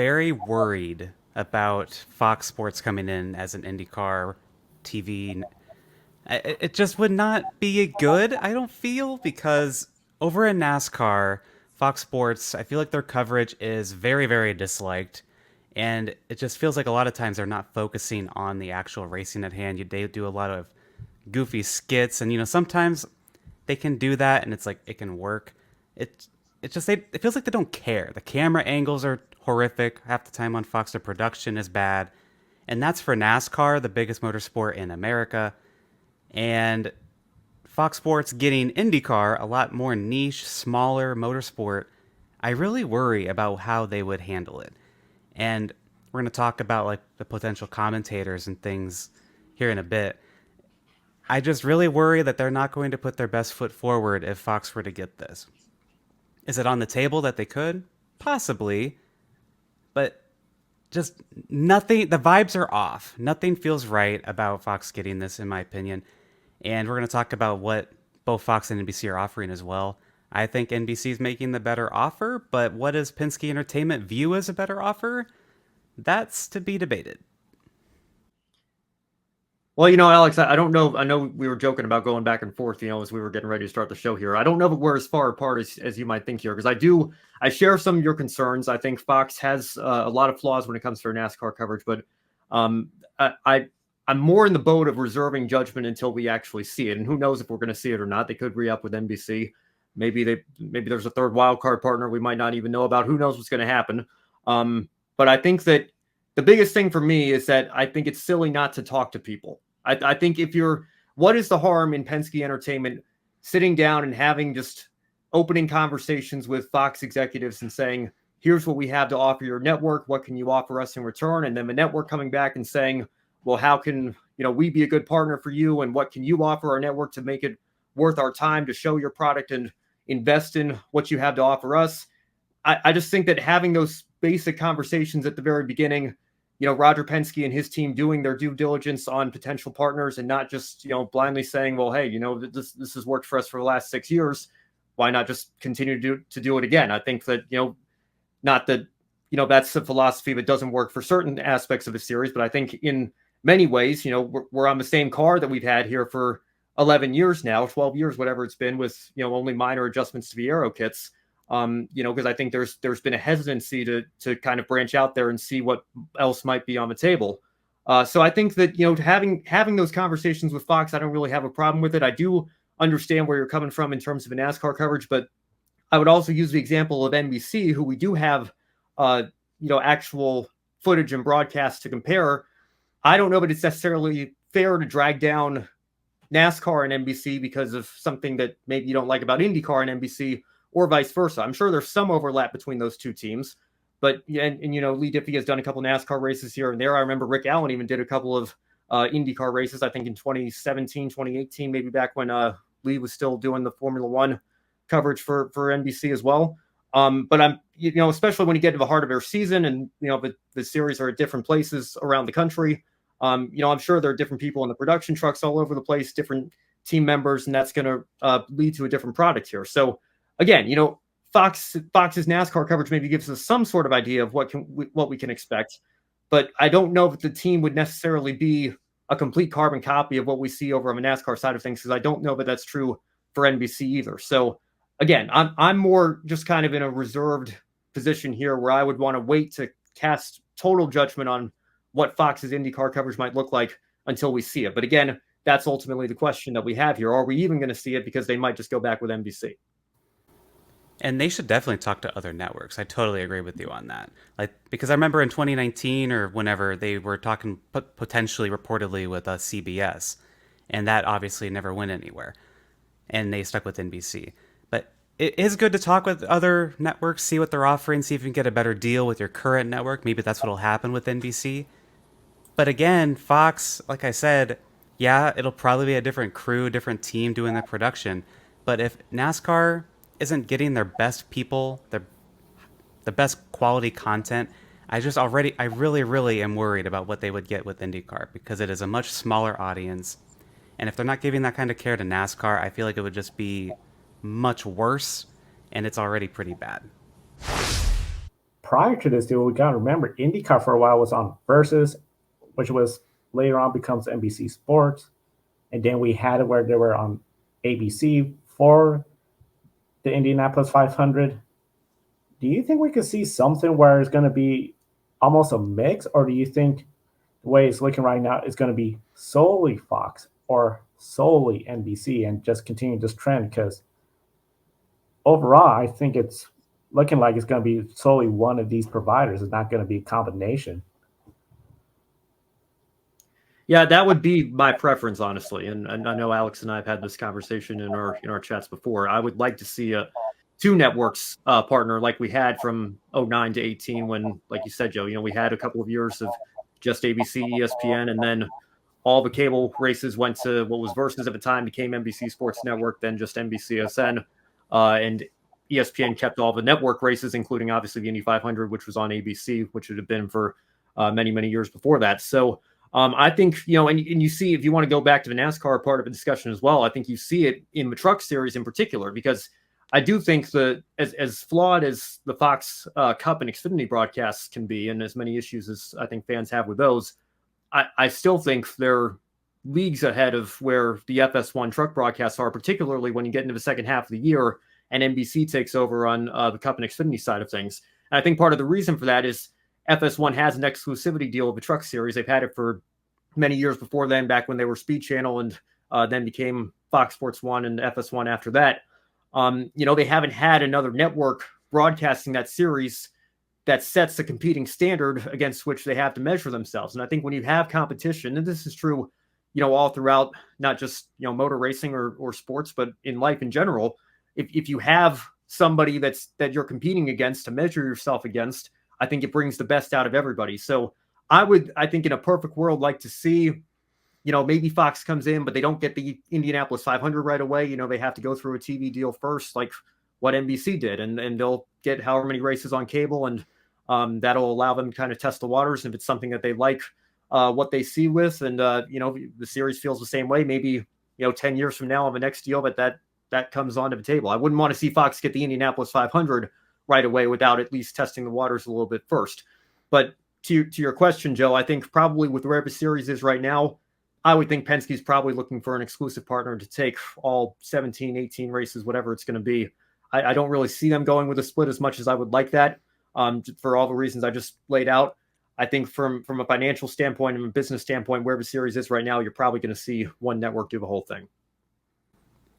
very worried about Fox Sports coming in as an IndyCar TV. It just would not be good, I don't feel, because over in NASCAR, Fox Sports, I feel like their coverage is very, very disliked. And it just feels like a lot of times they're not focusing on the actual racing at hand. They do a lot of goofy skits, and sometimes they can do that, and it's like it can work. It it feels like they don't care. The camera angles are horrific half the time on Fox. The production is bad, and that's for NASCAR, the biggest motorsport in America. And Fox Sports getting IndyCar, a lot more niche, smaller motorsport. I really worry about how they would handle it. And we're going to talk about like the potential commentators and things here in a bit. I just really worry that they're not going to put their best foot forward if Fox were to get this. Is it on the table that they could? Possibly. But just nothing, the vibes are off. Nothing feels right about Fox getting this, in my opinion. And we're going to talk about what both Fox and NBC are offering as well. I think NBC is making the better offer, but what does Penske Entertainment view as a better offer? That's to be debated. Well, Alex, I don't know. I know we were joking about going back and forth, as we were getting ready to start the show here. I don't know if we're as far apart as you might think here, because I share some of your concerns. I think Fox has a lot of flaws when it comes to their NASCAR coverage, but um, I'm more in the boat of reserving judgment until we actually see it. And who knows if we're going to see it or not? They could re-up with NBC. Maybe there's a third wild card partner we might not even know about. Who knows what's going to happen? But I think that the biggest thing for me is that I think it's silly not to talk to people. I think what is the harm in Penske Entertainment sitting down and having just opening conversations with Fox executives and saying, here's what we have to offer your network. What can you offer us in return? And then the network coming back and saying, well, how can we be a good partner for you? And what can you offer our network to make it worth our time to show your product and invest in what you have to offer us? I just think that having those basic conversations at the very beginning, Roger Penske and his team doing their due diligence on potential partners and not just, blindly saying, well, hey, this has worked for us for the last 6 years. Why not just continue to do it again? I think that, not that, that's the philosophy that doesn't work for certain aspects of the series, but I think in many ways, we're on the same car that we've had here for 11 years now, 12 years, whatever it's been, with, only minor adjustments to the aero kits. Because I think there's been a hesitancy to kind of branch out there and see what else might be on the table. So I think that, having those conversations with Fox, I don't really have a problem with it. I do understand where you're coming from in terms of the NASCAR coverage, but I would also use the example of NBC, who we do have, actual footage and broadcasts to compare. I don't know that it's necessarily fair to drag down NASCAR and NBC because of something that maybe you don't like about IndyCar and NBC, or vice versa. I'm sure there's some overlap between those two teams, but Lee Diffie has done a couple NASCAR races here and there. I remember Rick Allen even did a couple of IndyCar races, I think in 2017, 2018, maybe back when Lee was still doing the Formula One coverage for NBC as well. But I'm, especially when you get to the heart of their season and, the series are at different places around the country. I'm sure there are different people in the production trucks all over the place, different team members, and that's going to lead to a different product here. So, again, Fox's NASCAR coverage maybe gives us some sort of idea of what we can expect, but I don't know if the team would necessarily be a complete carbon copy of what we see over on the NASCAR side of things, because I don't know that that's true for NBC either. So again, I'm more just kind of in a reserved position here, where I would want to wait to cast total judgment on what Fox's IndyCar coverage might look like until we see it. But again, that's ultimately the question that we have here. Are we even going to see it? Because they might just go back with NBC. And they should definitely talk to other networks. I totally agree with you on that. Like, because I remember in 2019 or whenever they were talking potentially reportedly with CBS, and that obviously never went anywhere, and they stuck with NBC. But it is good to talk with other networks, see what they're offering, see if you can get a better deal with your current network. Maybe that's what'll happen with NBC. But again, Fox, like I said, yeah, it'll probably be a different crew, different team doing the production. But if NASCAR isn't getting their best people, the best quality content, I really, really am worried about what they would get with IndyCar, because it is a much smaller audience. And if they're not giving that kind of care to NASCAR, I feel like it would just be much worse, and it's already pretty bad. prior to this deal, we got to remember IndyCar for a while was on Versus, which was later on becomes NBC Sports, and then we had it where they were on ABC for the Indianapolis 500. Do you think we could see something where it's going to be almost a mix, or do you think the way it's looking right now is going to be solely Fox or solely NBC and just continue this trend? Because overall, I think it's looking like it's going to be solely one of these providers. It's not going to be a combination. Yeah, that would be my preference, honestly. And I know Alex and I have had this conversation in our chats before. I would like to see a two networks partner like we had from '09 to 18 when, like you said, Joe, we had a couple of years of just ABC, ESPN, and then all the cable races went to what was Versus at the time, became NBC Sports Network, then just NBCSN. And ESPN kept all the network races, including obviously the Indy 500, which was on ABC, which would have been for many, many years before that. So I think, and you see, if you want to go back to the NASCAR part of the discussion as well, I think you see it in the Truck Series in particular, because I do think that as flawed as the Fox Cup and Xfinity broadcasts can be, and as many issues as I think fans have with those, I still think they're leagues ahead of where the FS1 truck broadcasts are, particularly when you get into the second half of the year and NBC takes over on the Cup and Xfinity side of things. And I think part of the reason for that is FS1 has an exclusivity deal with the Truck Series. They've had it for many years before then, back when they were Speed Channel and then became Fox Sports 1 and FS1 after that. They haven't had another network broadcasting that series that sets a competing standard against which they have to measure themselves. And I think when you have competition, and this is true, all throughout, not just, motor racing or sports, but in life in general, if you have somebody that you're competing against to measure yourself against, I think it brings the best out of everybody. So I think in a perfect world, like to see, maybe Fox comes in, but they don't get the Indianapolis 500 right away. They have to go through a TV deal first, like what NBC did, and they'll get however many races on cable, and that'll allow them to kind of test the waters. And if it's something that they like, what they see with, and the series feels the same way, maybe 10 years from now on the next deal that comes onto the table. I wouldn't want to see Fox get the Indianapolis 500 right away without at least testing the waters a little bit first. But to your question, Joe, I think probably with where the series is right now, I would think Penske's probably looking for an exclusive partner to take all 17, 18 races, whatever it's going to be. I don't really see them going with a split as much as I would like that, for all the reasons I just laid out. I think from a financial standpoint and a business standpoint, where the series is right now, you're probably going to see one network do the whole thing.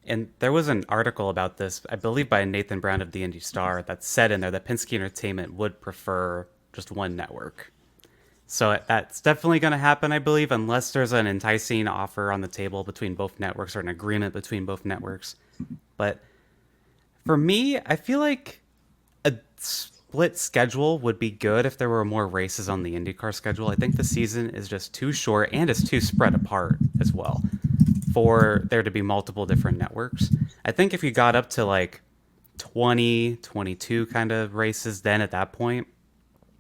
And there was an article about this, I believe by Nathan Brown of the Indy Star, that said in there that Penske Entertainment would prefer just one network. So that's definitely going to happen, I believe, unless there's an enticing offer on the table between both networks or an agreement between both networks. But for me, I feel like a split schedule would be good if there were more races on the IndyCar schedule. I think the season is just too short and it's too spread apart as well for there to be multiple different networks. I think if you got up to like 20, 22 kind of races, then at that point,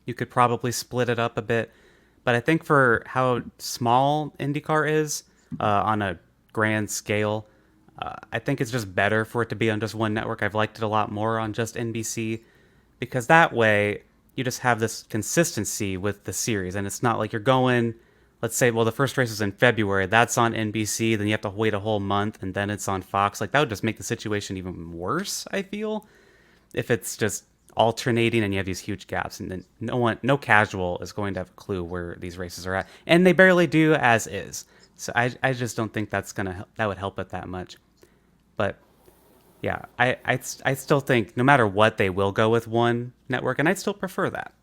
you could probably split it up a bit. But I think for how small IndyCar is on a grand scale, I think it's just better for it to be on just one network. I've liked it a lot more on just NBC because that way you just have this consistency with the series. And it's not like you're going, let's say, well, the first race is in February. That's on NBC. Then you have to wait a whole month and then it's on Fox. Like that would just make the situation even worse, I feel, if it's just alternating and you have these huge gaps, and then no casual is going to have a clue where these races are at, and they barely do as is. So I just don't think that would help it that much. But yeah, I still think no matter what, they will go with one network, and I'd still prefer that.